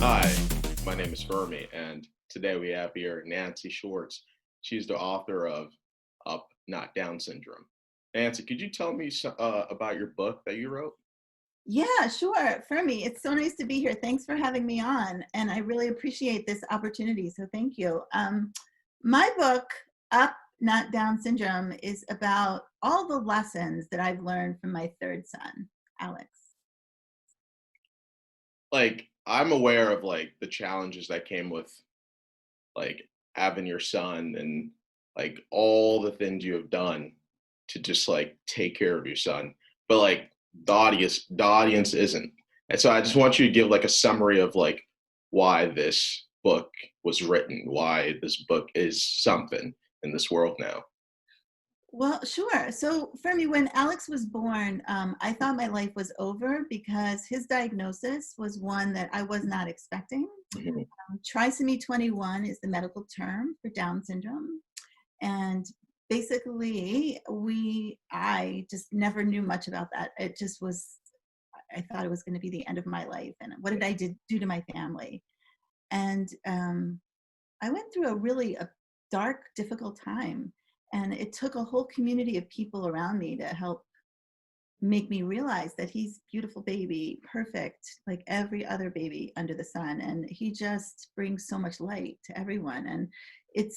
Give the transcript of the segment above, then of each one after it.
Hi, my name is Fermi, and today we have here Nancy Schwartz. She's the author of Up, Not Down Syndrome. Nancy, could you tell me about your book that you wrote? Yeah, sure. Fermi, it's so nice to be here. Thanks for having me on. And I really appreciate this opportunity. So thank you. My book, Up, Not Down Syndrome, is about all the lessons that I've learned from my third son, Alex. Like, I'm aware of the challenges that came with like having your son and all the things you have done to just take care of your son. But the audience isn't. And so I just want you to give a summary of why this book was written, why this book is something in this world now. Well, sure. So, Fermi, when Alex was born, I thought my life was over because his diagnosis was one that I was not expecting. Mhm. Trisomy 21 is the medical term for Down syndrome. And basically, I just never knew much about that. It just was, I thought it was going to be the end of my life. And what did I do to my family? And I went through a dark, difficult time. And it took a whole community of people around me to help make me realize that he's beautiful baby, perfect, like every other baby under the sun. And he just brings so much light to everyone. And it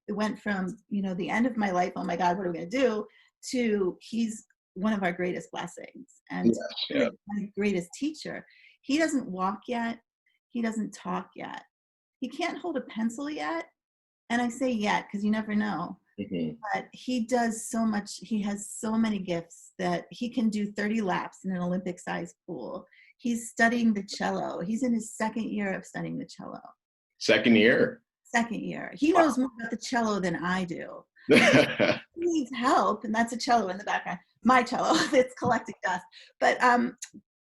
went from, the end of my life, oh my God, what are we going to do? To he's one of our greatest blessings and Yes, yeah. really my greatest teacher. He doesn't walk yet. He doesn't talk yet. He can't hold a pencil yet. And I say yet because you never know, Mhm. but he does so much. He has so many gifts that he can do 30 laps in an Olympic sized pool. He's studying the cello. He's in his second year of studying the cello. Second year. Second year. He Wow. knows more about the cello than I do. He needs help, and that's a cello in the background. My cello that's collecting dust. But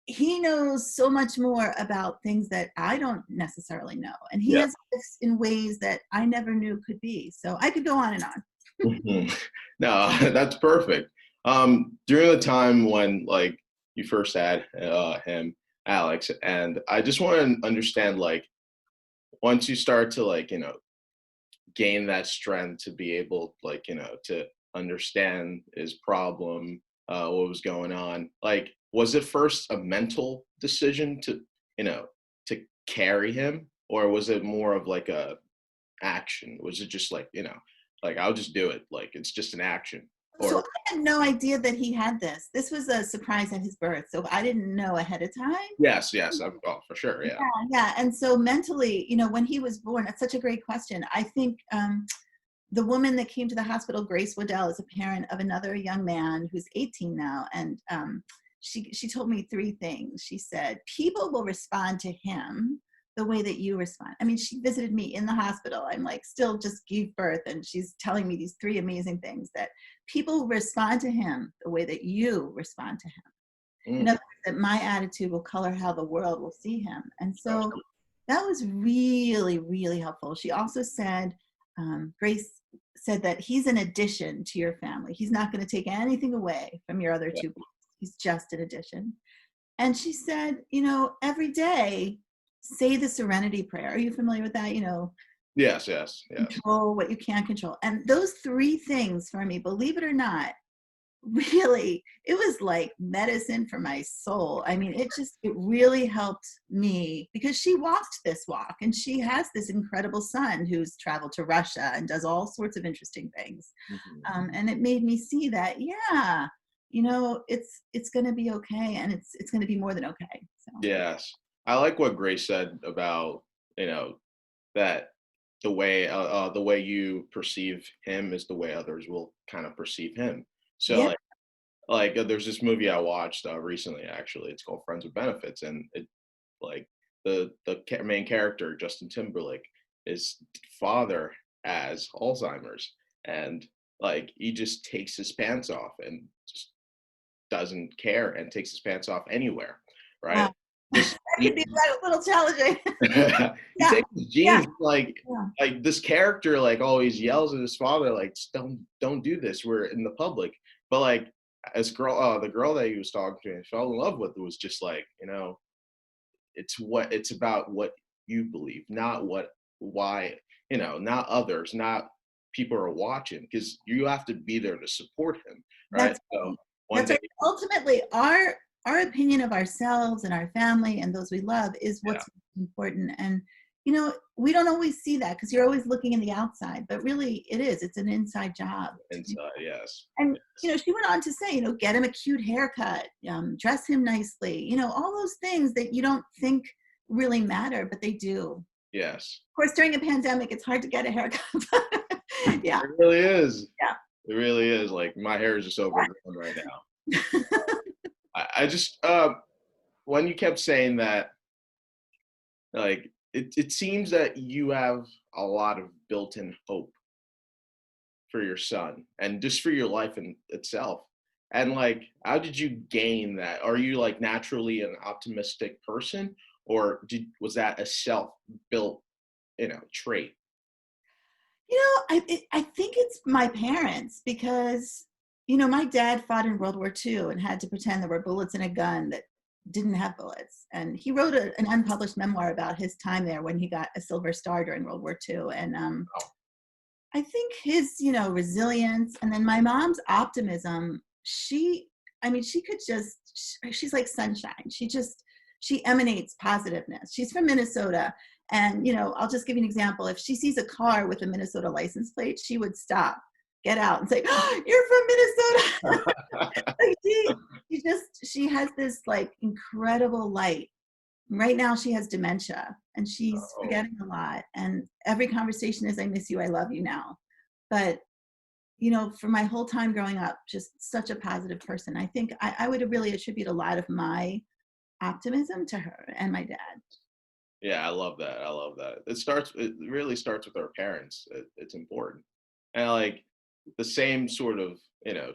he knows so much more about things that I don't necessarily know. And he Yeah. has gifts in ways that I never knew could be. So I could go on and on. Mhm. No, that's perfect. During the time when you first had him, Alex, and I just want to understand once you start to gain that strength to be able to understand his problem, what was going on. Was it first a mental decision to you know to carry him, or was it more of a action? Was it just I'll just do it, it's just an action? So Or I had no idea that he had this. This was a surprise at his birth. So I didn't know ahead of time. yes, yes, oh, for sure, yeah. Yeah. And so mentally, when he was born, that's such a great question. I think the woman that came to the hospital, Grace Waddell, is a parent of another young man who's 18 now. And she told me three things. She said, people will respond to him the way that you respond. I mean, she visited me in the hospital. I'm like, still just gave birth. And she's telling me these three amazing things that people respond to him the way that you respond to him. In Mm, other words, that my attitude will color how the world will see him. And so absolutely. that was really, really helpful. She also said, Grace said that he's an addition to your family. He's not going to take anything away from your other Yeah. two boys. He's just an addition. And she said, every day, say the serenity prayer. Are you familiar with that? Yes, yes, yes. Control what you can't control. And those three things for me, believe it or not, really, it was like medicine for my soul. I mean, it really helped me because she walked this walk and she has this incredible son who's traveled to Russia and does all sorts of interesting things. Mhm. And it made me see that, yeah, it's going to be okay. And it's going to be more than okay. So Yes. I like what Grace said about, you know, that the way you perceive him is the way others will kind of perceive him. So yeah, there's this movie I watched recently, actually. It's called Friends with Benefits, and it like the main character, Justin Timberlake, his father has Alzheimer's, and he just takes his pants off and just doesn't care and takes his pants off anywhere, right? wow. Just That could be a little challenging. he Yeah, takes his yeah, jeans yeah. this character always yells at his father "Just don't do this, we're in the public." But as the girl that he was talking to and fell in love with was just it's about what you believe, not why, not others, not people are watching, because you have to be there to support him, right? That's So right. one That's day, right. Ultimately, our opinion of ourselves and our family and those we love is yeah, what's important. And we don't always see that because you're always looking in the outside, but really it is. It's an inside job to do. inside, yes, And yes, she went on to say, get him a cute haircut, dress him nicely, all those things that you don't think really matter, but they do. Of yes. course, during a pandemic, it's hard to get a haircut. Yeah, It really is. yeah. It really is. Like my hair is just overgrown right now. I just when you kept saying that, like it seems that you have a lot of built-in hope for your son and just for your life in itself. And like, how did you gain that? Are you like naturally an optimistic person, or was that a self-built, trait? I think it's my parents because, my dad fought in World War II and had to pretend there were bullets in a gun that didn't have bullets. And he wrote an unpublished memoir about his time there when he got a Silver Star during World War II. And Oh, I think his, resilience, and then my mom's optimism, she could she's like sunshine. She emanates positiveness. She's from Minnesota. And, I'll just give you an example. If she sees a car with a Minnesota license plate, she would stop, get out and say, oh, you're from Minnesota. Like she has this like incredible light. Right now she has dementia and she's oh, forgetting a lot. And every conversation is, I miss you, I love you now. But, for my whole time growing up, just such a positive person. I think I would really attribute a lot of my optimism to her and my dad. yeah, I love that. I love that. It really starts with our parents. It's important. And like the same sort of,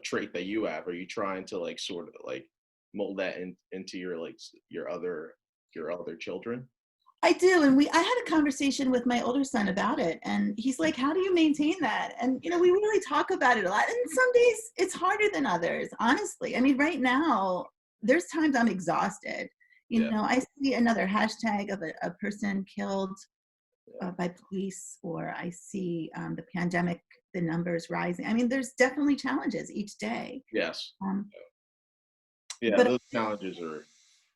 trait that you have, are you trying to like sort of like mold that into your like your other children? I do. And I had a conversation with my older son about it. And he's like, how do you maintain that? And, we really talk about it a lot. And some days it's harder than others, honestly. I mean, right now, there's times I'm exhausted. Yeah, I see another hashtag of a person killed yeah. by police, or I see the pandemic, the numbers rising. I mean, there's definitely challenges each day. Yes. Um, Yeah, but those challenges are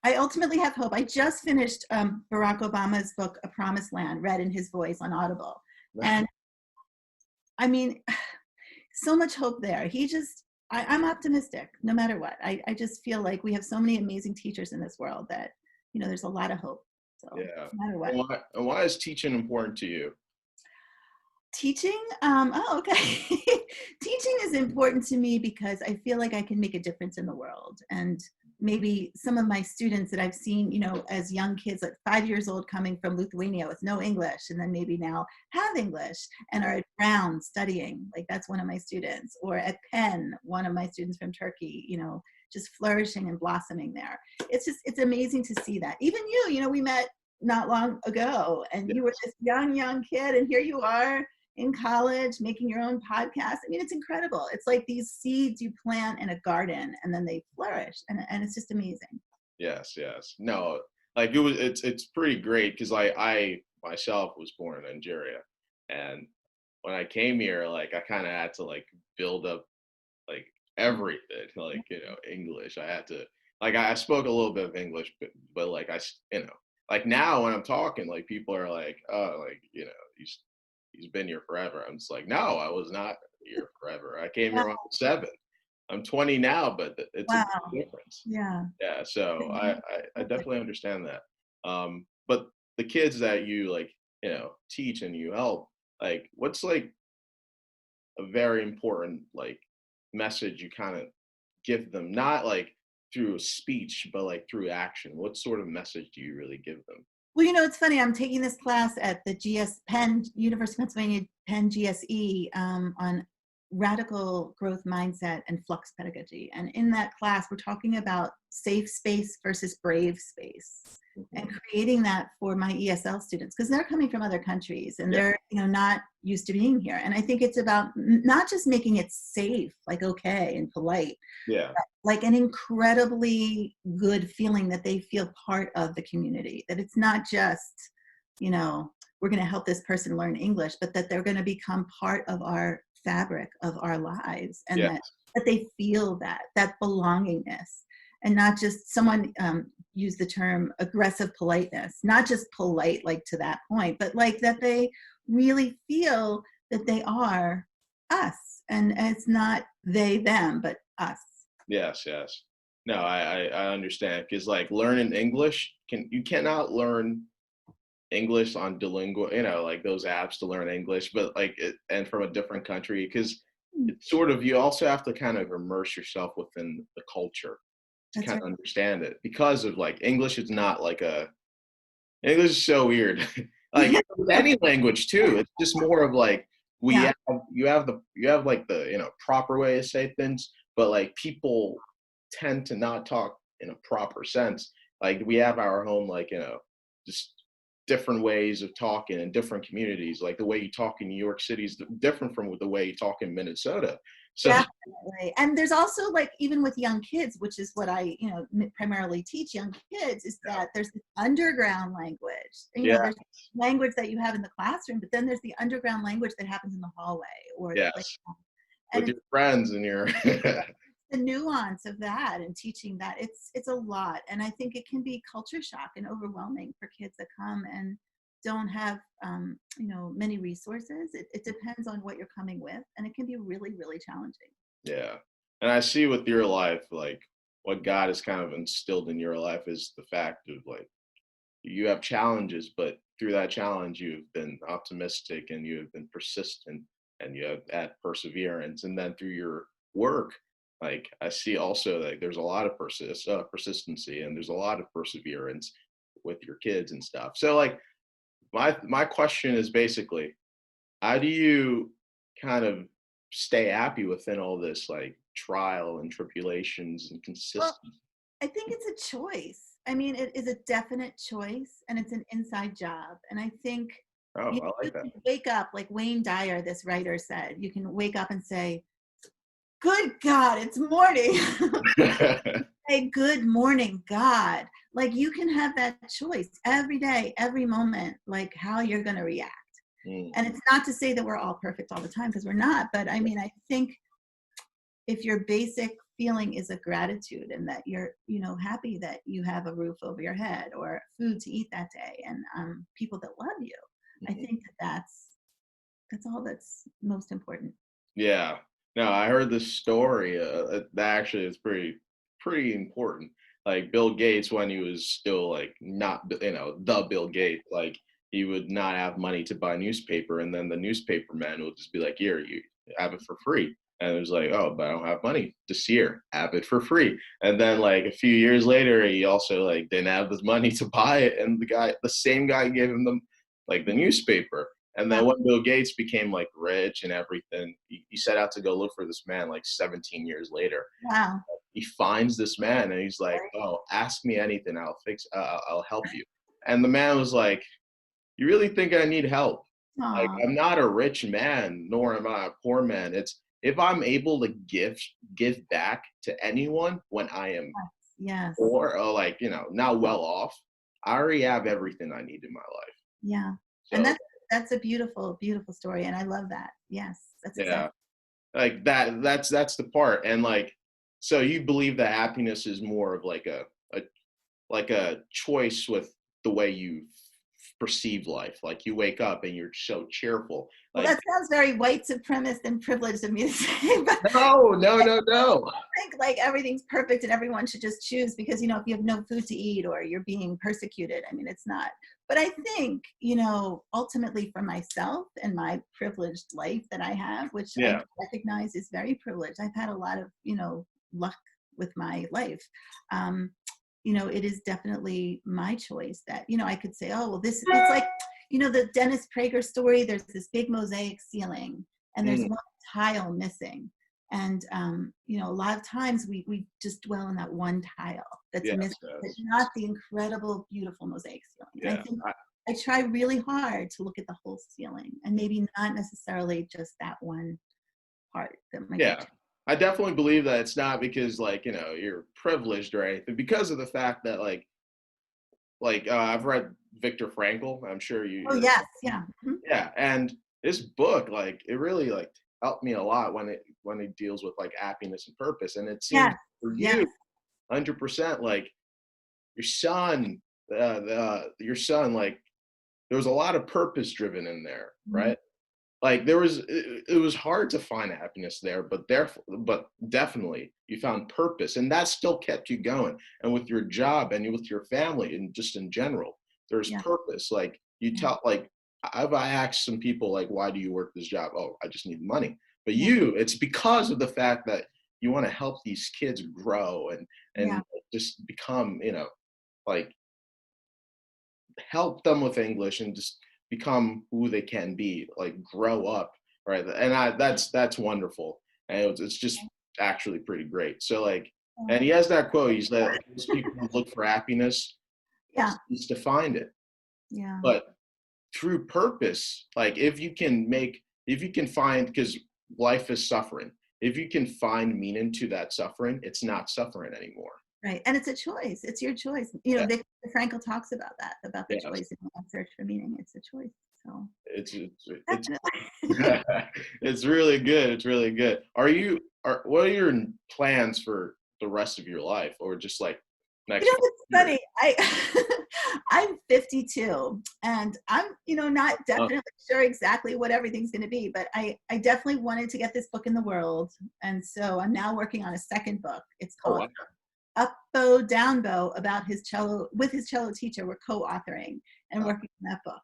I ultimately have hope. I just finished Barack Obama's book, A Promised Land, read in his voice on Audible. And I mean, so much hope there. I'm optimistic no matter what. I just feel like we have so many amazing teachers in this world that, there's a lot of hope. So yeah. no matter what. And why is teaching important to you? Teaching, okay. Teaching is important to me because I feel like I can make a difference in the world. And maybe some of my students that I've seen, as young kids, like 5 years old, coming from Lithuania with no English, and then maybe now have English and are at Brown studying. Like that's one of my students. Or at Penn, one of my students from Turkey, just flourishing and blossoming there. It's amazing to see that. Even we met not long ago, and Yeah. you were this young kid, and here you are in college making your own podcast. I mean, it's incredible. It's like these seeds you plant in a garden and then they flourish, and it's just amazing. Yes, yes. No, like it's pretty great because I myself was born in Nigeria, and when I came here, like I kind of had to like build up like everything, like English. I had to like I spoke a little bit of English, but like like now when I'm talking, like people are like, oh, like he's been here forever. I'm just like, no, I was not here forever. I came Wow. here when I was 7. I'm 20 now, but it's a Wow. big difference. Yeah. Yeah, so I definitely understand that. But the kids that you like, teach and you help, like, what's like a very important like message you kind of give them, not like through a speech, but like through action? What sort of message do you really give them? Well, it's funny. I'm taking this class at the Penn, University of Pennsylvania, Penn GSE, on radical growth mindset and flux pedagogy. And in that class, we're talking about safe space versus brave space. and creating that for my ESL students, because they're coming from other countries and Yeah. they're, not used to being here. And I think it's about not just making it safe, like okay and polite, Yeah. like an incredibly good feeling that they feel part of the community, that it's not just, we're going to help this person learn English, but that they're going to become part of our fabric of our lives, and Yeah. that they feel that belongingness, and not just someone use the term aggressive politeness, not just polite like to that point, but like that they really feel that they are us, and it's not they them but us. Yes. Yes. No, I understand, because like learning English, you cannot learn English on Duolingo, like those apps to learn English, but like and from a different country, because it's sort of, you also have to kind of immerse yourself within the culture to That's kind right. of understand it, because of like English is not like English is so weird. Like with any language too, it's just more of like Yeah. you have like the proper way to say things, but like people tend to not talk in a proper sense. Like we have our own like just different ways of talking in different communities. Like the way you talk in New York City is different from the way you talk in Minnesota. So Definitely. And there's also like, even with young kids, which is what I, primarily teach young kids, is that there's this underground language. yeah, There's language that you have in the classroom, but then there's the underground language that happens in the hallway or the yes, playground. with And your it's friends and your the nuance of that and teaching that. It's a lot. And I think it can be culture shock and overwhelming for kids that come and don't have many resources. It depends on what you're coming with, and it can be really, really challenging. Yeah. And I see with your life, like what God has kind of instilled in your life is the fact of like you have challenges, but through that challenge, you've been optimistic and you have been persistent and you have had perseverance. And then through your work, like I see also like there's a lot of persistency, and there's a lot of perseverance with your kids and stuff. So like my question is basically, how do you kind of stay happy within all this like trial and tribulations and Well, consistency? I think it's a choice. I mean, it is a definite choice, and it's an inside job. And I think Oh, I you like that. can wake up, like Wayne Dyer, this writer said, you can wake up and say, "Good God, it's morning." Say, "Good morning, God." Like you can have that choice every day, every moment, like how you're going to react. Mm, And it's not to say that we're all perfect all the time, because we're not. But I mean, I think if your basic feeling is a gratitude, and that you're happy that you have a roof over your head or food to eat that day, and people that love you, I mhm. think that's all that's most important. Yeah. No, I heard this story. That actually is pretty important. Like Bill Gates, when he was still like not, the Bill Gates, like he would not have money to buy newspaper, and then the newspaper man would just be like, "Here, you have it for free." And it was like, "Oh, but I don't have money this year. Have it for free." And then like a few years later, he also like didn't have the money to buy it, and the same guy gave him the newspaper. And Wow. then when Bill Gates became like rich and everything, he set out to go look for this man like 17 years later. Wow. He finds this man and he's like, "Oh, ask me anything. I'll help you." And the man was like, "You really think I need help? Like, Aw, I'm not a rich man, nor am I a poor man. It's if I'm able to give back to anyone when I am yes. poor or like, not well off, I already have everything I need in my life." Yeah. And So that's a beautiful, beautiful story. And I love that. Yes. That's yeah. exactly. Like that's the part. And like so you believe that happiness is more of a like a choice with the way you perceive life. Like you wake up and you're so cheerful. Well, Like that sounds very white supremacist and privileged of me to say, but no, no, no, no. I think like everything's perfect and everyone should just choose because, if you have no food to eat or you're being persecuted, I mean, it's not. But I think, ultimately for myself and my privileged life that I have, which I Yeah. recognize is very privileged, I've had a lot of, luck with my life. It is definitely my choice that, I could say, oh, well, it's like, the Dennis Prager story, there's this big mosaic ceiling and there's Mm, one tile missing. And a lot of times we just dwell on that one tile that's Yes, missing, but yes, not the incredible, beautiful mosaic ceiling. And I yeah, think I try really hard to look at the whole ceiling and maybe not necessarily just that one part that might be. yeah. I definitely believe that it's not because like you're privileged or anything, because of the fact that I've read Viktor Frankl. I'm sure Oh you're yes, yeah. Mhm. yeah, and this book like it really like helped me a lot when it deals with like happiness and purpose. And it seems Yes, for yes, you 100% like your son, your son like there was a lot of purpose driven in there, mhm, right? Like it was hard to find happiness there, but definitely you found purpose, and that still kept you going. And with your job and with your family and just in general, there's yeah, purpose. Like you yeah, tell like I asked some people like, why do you work this job? Oh, I just need money. But yeah, it's because of the fact that you want to help these kids grow yeah, and just become, like help them with English and just become who they can be, like grow up, right? And that's wonderful, and it's just actually pretty great. So like, and he has that quote. He's that most people who look for happiness yeah, is to find it, yeah. but through purpose, like if you can find because life is suffering. If you can find meaning to that suffering, it's not suffering anymore. Right, and it's a choice. It's your choice. Yeah, Viktor Frankl talks about that, about the yeah. choice in that search for meaning. It's a choice. So It's definitely. it's really good. It's really good. Are what are your plans for the rest of your life, or just like next It's 5 years? funny. I'm 52, and I'm not Oh, definitely sure exactly what everything's going to be, but I definitely wanted to get this book in the world, and so I'm now working on a second book. It's oh called wow. Up Bow Down Bow, about his cello with his cello teacher. We're co-authoring and Uh, working on that book.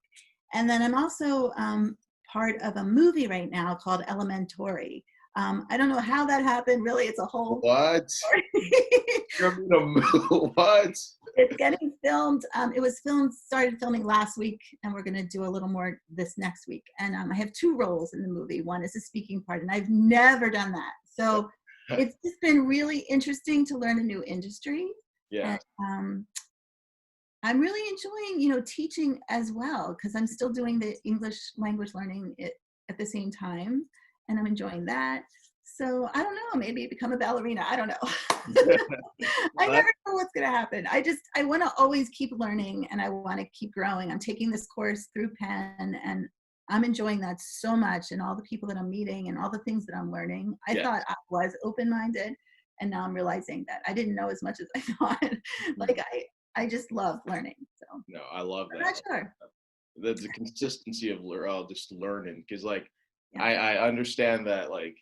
And then I'm also part of a movie right now called Elementary. I don't know how that happened. Really, it's a whole what? story. You're gonna move? What? It's getting filmed. It was started filming last week, and we're going to do a little more this next week. And I have two roles in the movie. One is a speaking part, and I've never done that. So it's just been really interesting to learn a new industry. And Yeah. I'm really enjoying, teaching as well, because I'm still doing the English language learning at the same time, and I'm enjoying that. So I don't know, maybe become a ballerina. I don't know. I What? never know what's going to happen. I want to always keep learning, and I want to keep growing. I'm taking this course through Penn, and I'm enjoying that so much, and all the people that I'm meeting and all the things that I'm learning. I Yeah. thought I was open-minded, and now I'm realizing that I didn't know as much as I thought. Like I just love learning. So No, I love I'm that. not sure. The consistency of just learning, because like Yeah. I understand that like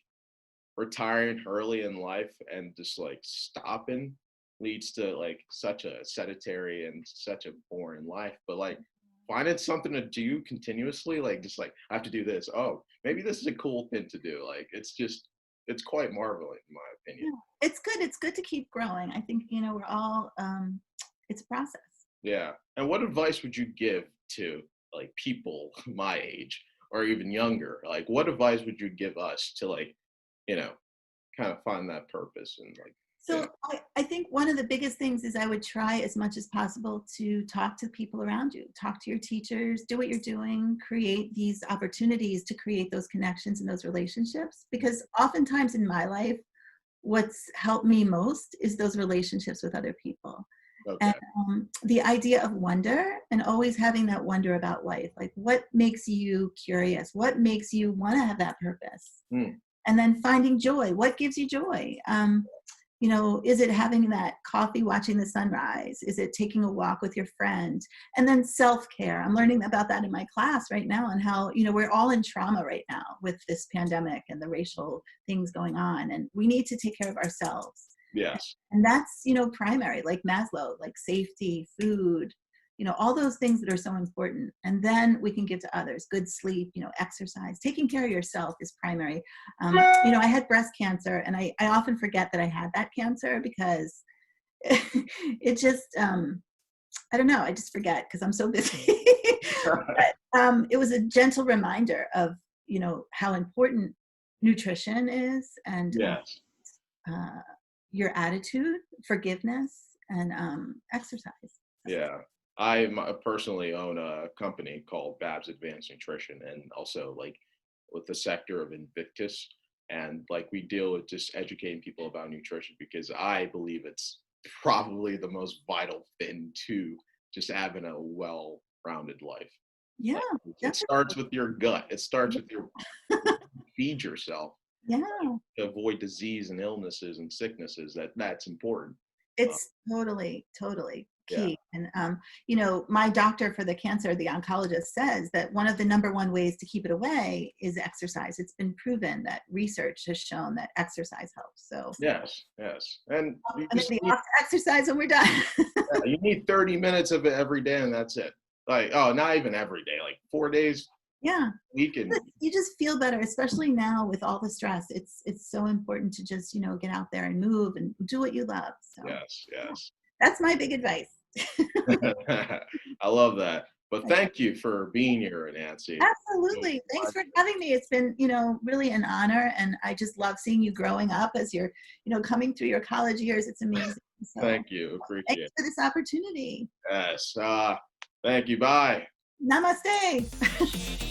retiring early in life and just like stopping leads to like such a sedentary and such a boring life. But like finding something to do continuously, like just like I have to do this. Oh, maybe this is a cool thing to do. Like it's quite marveling in my opinion. Yeah. It's good. It's good to keep growing. I think, we're all it's a process. Yeah. And what advice would you give to like people my age or even younger? Like what advice would you give us to like, you know, kind of find that purpose and like, So I think one of the biggest things is I would try as much as possible to talk to people around you, talk to your teachers, do what you're doing, create these opportunities to create those connections and those relationships. Because oftentimes in my life, what's helped me most is those relationships with other people. And okay. the idea of wonder, and always having that wonder about life, like what makes you curious? What makes you want to have that purpose? Hmm. And then finding joy. What gives you joy? Is it having that coffee watching the sunrise? Is it taking a walk with your friend? And then self-care. I'm learning about that in my class right now, and how, we're all in trauma right now with this pandemic and the racial things going on. And we need to take care of ourselves. Yes. And that's, primary, like Maslow, like safety, food, all those things that are so important. And then we can give to others, good sleep, exercise, taking care of yourself is primary. I had breast cancer, and I often forget that I had that cancer, because it just, I don't know, I just forget because I'm so busy. But it was a gentle reminder of, how important nutrition is, and Yes. uh, your attitude, forgiveness, and exercise. Yeah. Personally own a company called Babs Advanced Nutrition, and also like with the sector of Invictus. And like we deal with just educating people about nutrition because I believe it's probably the most vital thing to just having a well-rounded life. Yeah, Like it starts definitely. with your gut. It starts with your feed yourself Yeah. to avoid disease and illnesses and sicknesses. That's important. Uh, It's totally, totally yeah. key. And, my doctor for the cancer, the oncologist, says that one of the number one ways to keep it away is exercise. It's been proven that research has shown that exercise helps. So Yes. Yes. And you I'm going to just be need off to exercise when we're done. you need 30 minutes of it every day, and that's it. Like, oh, not even every day, like 4 days Yeah. a week, and You just feel better, especially now with all the stress. It's so important to just, get out there and move and do what you love. So yes, yeah, yes. that's my big advice. I love that. But thank you for being here, Nancy. Really Absolutely. Thanks for having me. It's been, really an honor. And I just love seeing you growing up as you're, coming through your college years. It's amazing. So thank you. thanks Appreciate it. for this opportunity. Yes. Thank you. Bye. Namaste.